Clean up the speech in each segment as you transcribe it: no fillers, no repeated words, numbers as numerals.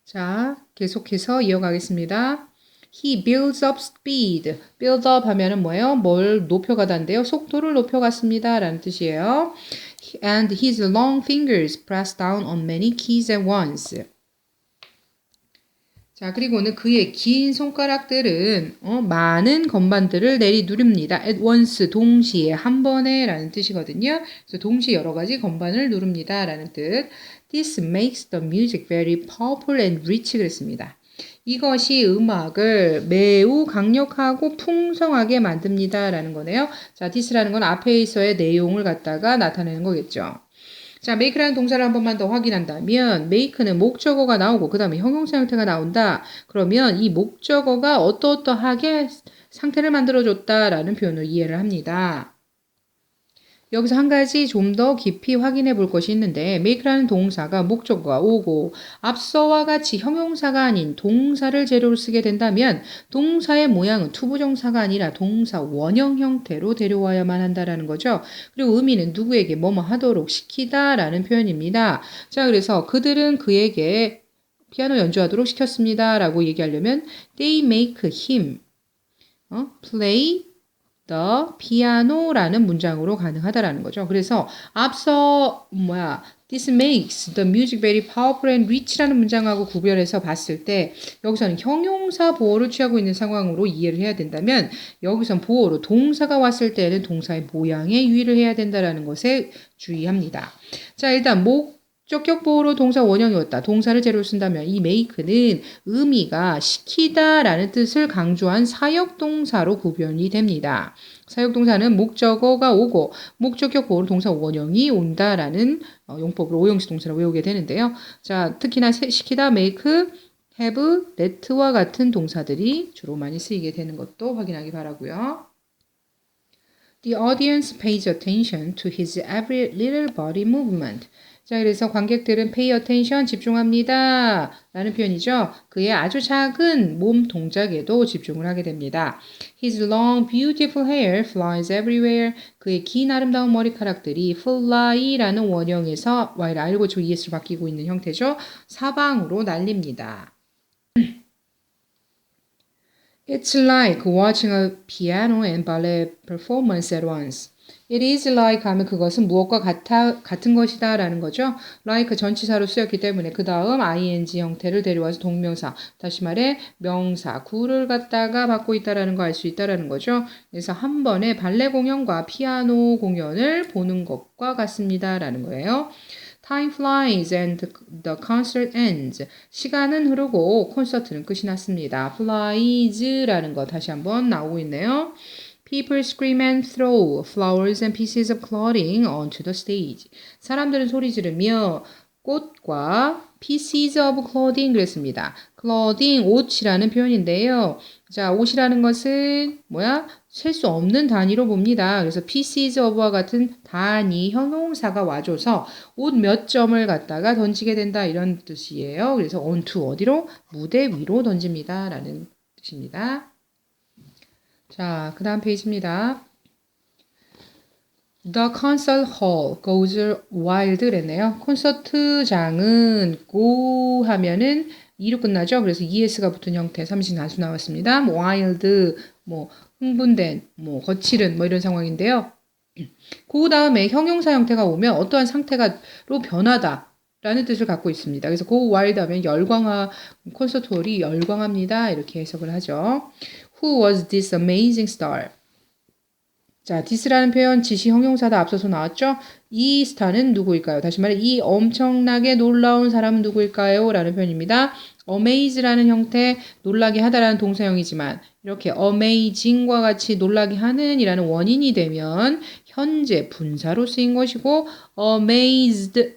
자, 계속해서 이어가겠습니다. He builds up speed. build up 하면은 뭐예요? 뭘 높여가다인데요. 속도를 높여갔습니다. 라는 뜻이에요. And his long fingers press down on many keys at once. 자, 그리고는 그의 긴 손가락들은 많은 건반들을 내리누릅니다. at once, 동시에, 한 번에 라는 뜻이거든요. 그래서 동시에 여러 가지 건반을 누릅니다. 라는 뜻. This makes the music very powerful and rich 그랬습니다. 이것이 음악을 매우 강력하고 풍성하게 만듭니다. 라는 거네요. 자, this라는 건 앞에서의 내용을 갖다가 나타내는 거겠죠. 자, make라는 동사를 한 번만 더 확인한다면 make는 목적어가 나오고 그 다음에 형용사 형태가 나온다. 그러면 이 목적어가 어떠어떠하게 상태를 만들어줬다라는 표현을 이해를 합니다. 여기서 한 가지 좀 더 깊이 확인해 볼 것이 있는데 make라는 동사가 목적어가 오고 앞서와 같이 형용사가 아닌 동사를 재료로 쓰게 된다면 동사의 모양은 투부정사가 아니라 동사 원형 형태로 데려와야만 한다라는 거죠. 그리고 의미는 누구에게 뭐뭐 하도록 시키다라는 표현입니다. 자, 그래서 그들은 그에게 피아노 연주하도록 시켰습니다 라고 얘기하려면 they make him play the piano라는 문장으로 가능하다라는 거죠. 그래서 앞서 this makes the music very powerful and rich라는 문장하고 구별해서 봤을 때 여기서는 형용사 보호를 취하고 있는 상황으로 이해를 해야 된다면 여기선 보호로 동사가 왔을 때는 동사의 모양에 유의를 해야 된다라는 것에 주의합니다. 자, 일단 목적격 보호로 동사 원형이었다. 동사를 재료로 쓴다면 이 make는 의미가 시키다라는 뜻을 강조한 사역동사로 구별이 됩니다. 사역동사는 목적어가 오고 목적격 보호로 동사 원형이 온다라는 용법으로 오형식 동사를 외우게 되는데요. 자, 특히나 시키다, make, have, let와 같은 동사들이 주로 많이 쓰이게 되는 것도 확인하기 바라고요. The audience pays attention to his every little body movement. 자, 그래서 관객들은 pay attention, 집중합니다. 라는 표현이죠. 그의 아주 작은 몸 동작에도 집중을 하게 됩니다. His long, beautiful hair flies everywhere. 그의 긴 아름다운 머리카락들이 fly라는 원형에서 y를 알고 저 es로 바뀌고 있는 형태죠. 사방으로 날립니다. It's like watching a piano and ballet performance at once. It is like 하면 그것은 무엇과 같은 것이다 라는 거죠. like 전치사로 쓰였기 때문에 그 다음 ing 형태를 데려와서 동명사, 다시 말해 명사, 구를 갖다가 받고 있다라는 거 알 수 있다라는 거죠. 그래서 한 번에 발레 공연과 피아노 공연을 보는 것과 같습니다 라는 거예요. Time flies and the concert ends. 시간은 흐르고 콘서트는 끝이 났습니다. flies라는 거 다시 한번 나오고 있네요. People scream and throw flowers and pieces of clothing onto the stage. 사람들은 소리 지르며 꽃과 pieces of clothing 그랬습니다. clothing, 옷이라는 표현인데요. 자, 옷이라는 것은 셀 수 없는 단위로 봅니다. 그래서 pieces of와 같은 단위 형용사가 와줘서 옷 몇 점을 갖다가 던지게 된다 이런 뜻이에요. 그래서 onto 어디로? 무대 위로 던집니다. 라는 뜻입니다. 자, 그 다음 페이지입니다. The concert hall goes wild 그랬네요. 콘서트장은 go 하면은 e로 끝나죠. 그래서 es가 붙은 형태 삼신 단수 나왔습니다. wild, 흥분된, 거칠은 이런 상황인데요. 그 다음에 형용사 형태가 오면 어떠한 상태가로 변하다. 라는 뜻을 갖고 있습니다. 그래서 go wild 하면 콘서트홀이 열광합니다. 이렇게 해석을 하죠. Who was this amazing star? 자, this라는 표현 지시 형용사다 앞서서 나왔죠? 이 스타는 누구일까요? 다시 말해 이 엄청나게 놀라운 사람은 누구일까요? 라는 표현입니다. amaze라는 형태 놀라게 하다라는 동사형이지만 이렇게 amazing과 같이 놀라게 하는 이라는 원인이 되면 현재 분사로 쓰인 것이고 amazed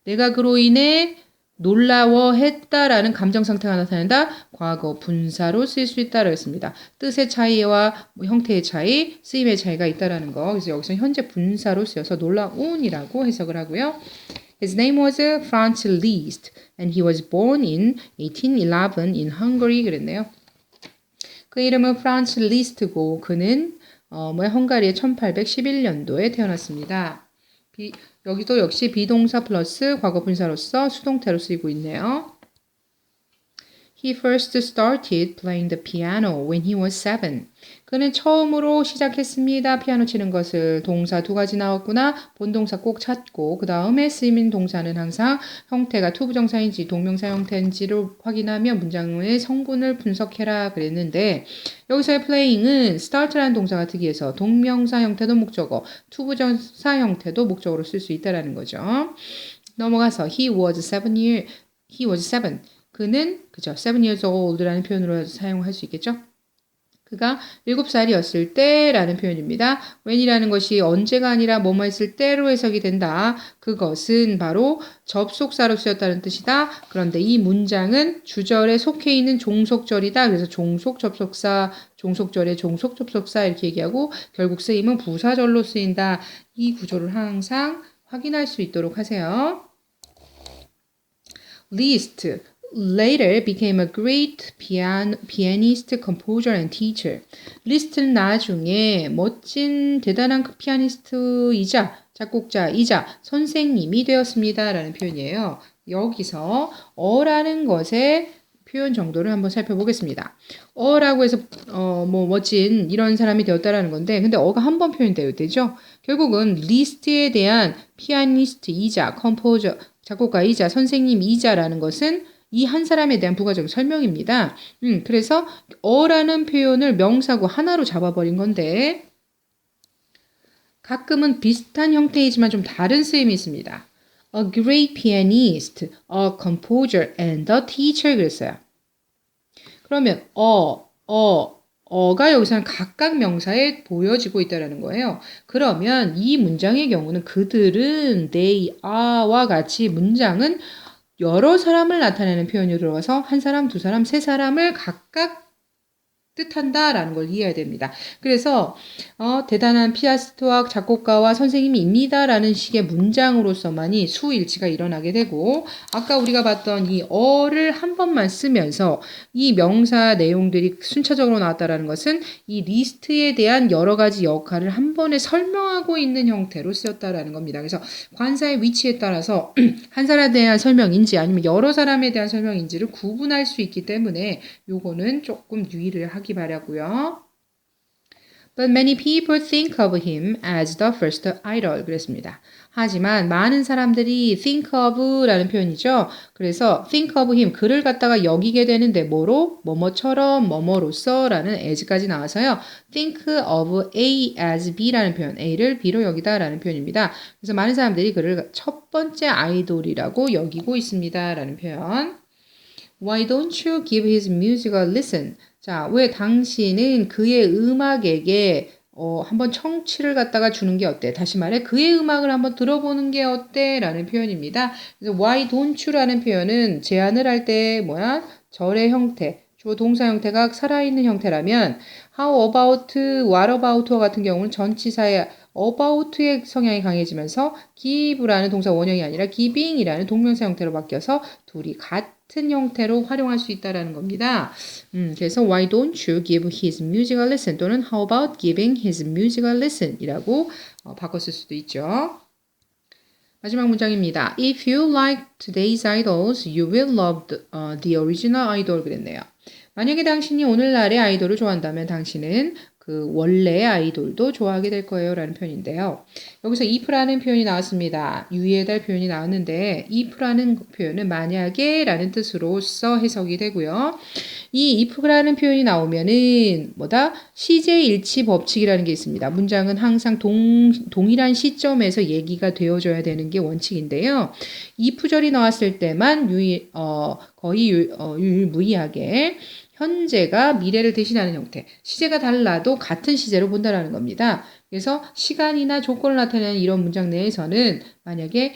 내가 그로 인해 놀라워했다라는 감정 상태가 나타낸다. 과거 분사로 쓸 수 있다라고 했습니다. 뜻의 차이와 형태의 차이, 쓰임의 차이가 있다라는 거. 그래서 여기서 현재 분사로 쓰여서 놀라운이라고 해석을 하고요. His name was Franz Liszt and he was born in 1811 in Hungary 그랬네요. 그 이름은 프란츠 리스트고 그는 헝가리의 1811년도에 태어났습니다. 여기도 역시 비동사 플러스 과거 분사로서 수동태로 쓰이고 있네요. He first started playing the piano when he was 7. 그는 처음으로 시작했습니다. 피아노 치는 것을. 동사 두 가지 나왔구나. 본동사 꼭 찾고 그 다음에 쓰이는 동사는 항상 형태가 투부정사인지 동명사 형태인지를 확인하며 문장의 성분을 분석해라 그랬는데 여기서의 playing은 start라는 동사가 특이해서 동명사 형태도 목적어, 투부정사 형태도 목적어로 쓸 수 있다라는 거죠. 넘어가서 he was 7. 그는 그죠? 7 years old라는 표현으로 사용할 수 있겠죠? 그가 7살이었을 때라는 표현입니다. when이라는 것이 언제가 아니라 뭐뭐 했을 때로 해석이 된다. 그것은 바로 접속사로 쓰였다는 뜻이다. 그런데 이 문장은 주절에 속해 있는 종속절이다. 그래서 종속접속사, 종속절에 종속접속사 이렇게 얘기하고 결국 쓰임은 부사절로 쓰인다. 이 구조를 항상 확인할 수 있도록 하세요. Liszt later became a great pianist, composer, and teacher. 리스트는 나중에 멋진 대단한 피아니스트이자 작곡자이자 선생님이 되었습니다. 라는 표현이에요. 여기서 어라는 것의 표현 정도를 한번 살펴보겠습니다. 어라고 해서 뭐 멋진 이런 사람이 되었다라는 건데 근데 어가 한 번 표현되어야 되죠. 결국은 리스트에 대한 피아니스트이자 컴포저 작곡가이자 선생님이자라는 것은 이 한 사람에 대한 부가적 설명입니다. 그래서 어라는 표현을 명사구 하나로 잡아버린 건데 가끔은 비슷한 형태이지만 좀 다른 쓰임이 있습니다. A great pianist, a composer, and a teacher 그랬어요. 그러면 어가 여기서는 각각 명사에 보여지고 있다는 거예요. 그러면 이 문장의 경우는 그들은 they are와 같이 문장은 여러 사람을 나타내는 표현이 들어가서 한 사람, 두 사람, 세 사람을 각각 뜻한다라는 걸 이해해야 됩니다. 그래서 대단한 피아니스트와 작곡가와 선생님입니다라는 식의 문장으로서만이 수일치가 일어나게 되고 아까 우리가 봤던 이 어를 한 번만 쓰면서 이 명사 내용들이 순차적으로 나왔다라는 것은 이 리스트에 대한 여러 가지 역할을 한 번에 설명하고 있는 형태로 쓰였다라는 겁니다. 그래서 관사의 위치에 따라서 한 사람에 대한 설명인지 아니면 여러 사람에 대한 설명인지를 구분할 수 있기 때문에 요거는 조금 유의를 하기 바라고요. But many people think of him as the first idol. 그랬습니다. 하지만 많은 사람들이 think of라는 표현이죠. 그래서 think of him, 그를 갖다가 여기게 되는데 뭐로? 뭐뭐처럼, 뭐뭐로서라는 as까지 나와서요. think of A as B라는 표현, A를 B로 여기다라는 표현입니다. 그래서 많은 사람들이 그를 첫 번째 아이돌이라고 여기고 있습니다. 라는 표현. Why don't you give his music a listen? 자, 왜 당신은 그의 음악에게 한번 청취를 갖다가 주는 게 어때? 다시 말해 그의 음악을 한번 들어보는 게 어때? 라는 표현입니다. 그래서 why don't you라는 표현은 제안을 할 때 뭐야? 절의 형태, 주어 동사 형태가 살아있는 형태라면 how about, what about와 같은 경우는 전치사의 about의 성향이 강해지면서 give라는 동사 원형이 아니라 giving이라는 동명사 형태로 바뀌어서 둘이 같은 형태로 활용할 수 있다는 겁니다. 그래서 why don't you give his music a listen 또는 how about giving his music a listen 이라고 바꿨을 수도 있죠. 마지막 문장입니다. If you like today's idols, you will love the original idol 그랬네요. 만약에 당신이 오늘날의 아이돌을 좋아한다면 당신은 그 원래의 아이돌도 좋아하게 될 거예요 라는 표현인데요. 여기서 if라는 표현이 나왔습니다. 유의해야 될 표현이 나왔는데 if라는 표현은 만약에 라는 뜻으로써 해석이 되고요. 이 if라는 표현이 나오면은 뭐다? 시제일치 법칙이라는 게 있습니다. 문장은 항상 동일한 시점에서 얘기가 되어줘야 되는 게 원칙인데요. if절이 나왔을 때만 거의 유일무이하게 현재가 미래를 대신하는 형태, 시제가 달라도 같은 시제로 본다라는 겁니다. 그래서 시간이나 조건을 나타내는 이런 문장 내에서는 만약에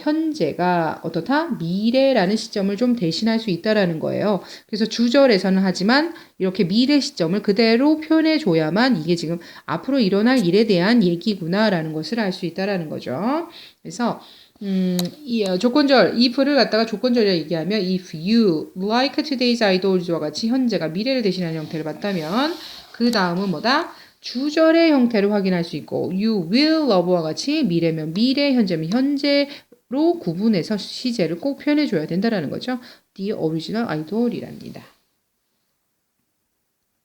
현재가 어떻다? 미래라는 시점을 좀 대신할 수 있다라는 거예요. 그래서 주절에서는 하지만 이렇게 미래 시점을 그대로 표현해 줘야만 이게 지금 앞으로 일어날 일에 대한 얘기구나라는 것을 알 수 있다라는 거죠. 그래서 조건절, if를 갖다가 조건절이라 얘기하면 if you like today's idols와 같이 현재가 미래를 대신하는 형태를 봤다면 그 다음은 뭐다? 주절의 형태를 확인할 수 있고 you will love와 같이 미래면 미래, 현재면 현재 구분해서 시제를 꼭 표현해 줘야 된다라는 거죠. The original idol이랍니다.